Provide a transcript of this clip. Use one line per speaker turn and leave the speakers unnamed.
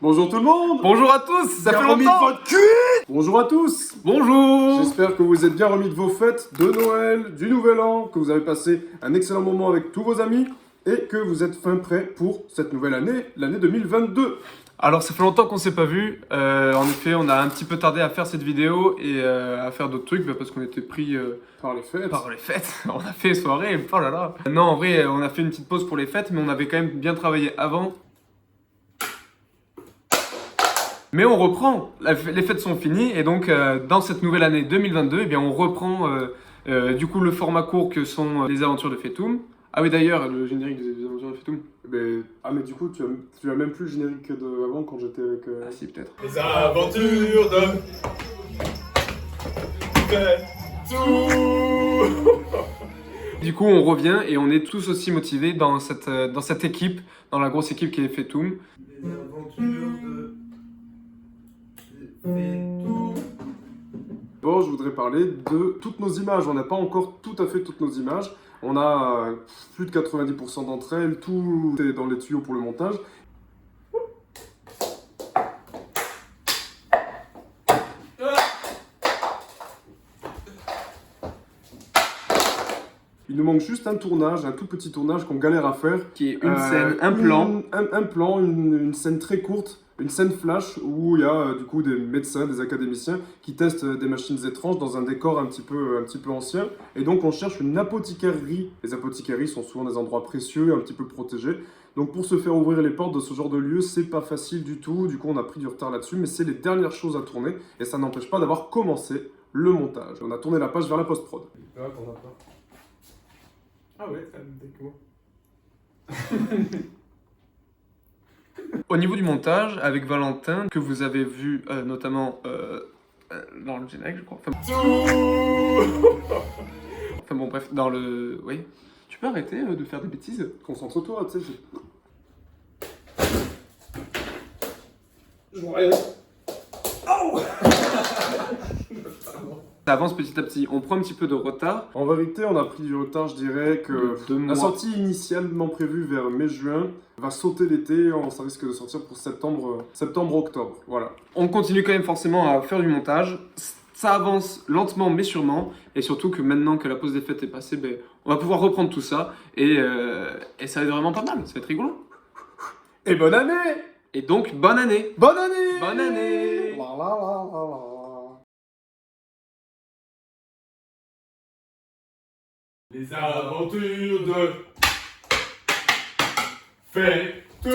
Bonjour tout le monde.
Bonjour à tous, ça fait
remis de
longtemps.
votre cul. Bonjour à tous.
Bonjour.
J'espère que vous êtes bien remis de vos fêtes de Noël, du Nouvel An, que vous avez passé un excellent moment avec tous vos amis et que vous êtes fin prêts pour cette nouvelle année, l'année 2022.
Alors ça fait longtemps qu'on s'est pas vu. En effet, on a un petit peu tardé à faire cette vidéo et à faire d'autres trucs parce qu'on était pris
Par les fêtes.
par les fêtes. On a fait soirée, oh là là. Non, en vrai, on a fait une petite pause pour les fêtes, mais on avait quand même bien travaillé avant. Mais on reprend. Les fêtes sont finies et donc dans cette nouvelle année 2022, eh bien on reprend du coup le format court que sont les aventures de Fetoum. Ah oui, d'ailleurs, le générique des aventures de Fetoum.
Mais du coup, tu as même plus le générique que avant quand j'étais avec.
Ah si, peut-être.
Les aventures de Fetoum.
Du coup, on revient et on est tous aussi motivés dans cette équipe, dans la grosse équipe qui est Fetoum.
Les aventures de Fetoum.
Bon, je voudrais parler de toutes nos images. On n'a pas encore tout à fait toutes nos images. On a plus de 90% d'entre elles. Tout est dans les tuyaux pour le montage. Il nous manque juste un tournage, un tout petit tournage qu'on galère à faire.
Qui est une scène, un plan.
Un plan, une scène très courte, une scène flash où il y a du coup des médecins, des académiciens qui testent des machines étranges dans un décor un petit peu ancien. Et donc on cherche une apothicairerie. Les apothicairies sont souvent des endroits précieux, un petit peu protégés. Donc pour se faire ouvrir les portes de ce genre de lieu, c'est pas facile du tout. Du coup on a pris du retard là-dessus, mais c'est les dernières choses à tourner. Et ça n'empêche pas d'avoir commencé le montage. On a tourné la page vers la post-prod.
Ah ouais, ça me découvre.
Au niveau du montage, avec Valentin, que vous avez vu notamment dans le générique, je crois. Enfin bon, bref, dans le... Oui. Tu peux arrêter de faire des bêtises?
Concentre-toi, tu sais.
Je vois rien.
Ça avance petit à petit. On prend un petit peu de retard.
En vérité, on a pris du retard, je dirais que
De 2
la
mois.
sortie initialement prévue vers mai-juin va sauter l'été, ça risque de sortir pour septembre-octobre, voilà.
On continue quand même forcément à faire du montage. Ça avance lentement mais sûrement. Et surtout que maintenant que la pause des fêtes est passée, ben, on va pouvoir reprendre tout ça. Et ça va être vraiment pas mal. Ça va être rigolo.
Et bonne année!
Et donc, bonne année!
Bonne année!
Bonne année!
La la la la la.
Les aventures de Fetoum.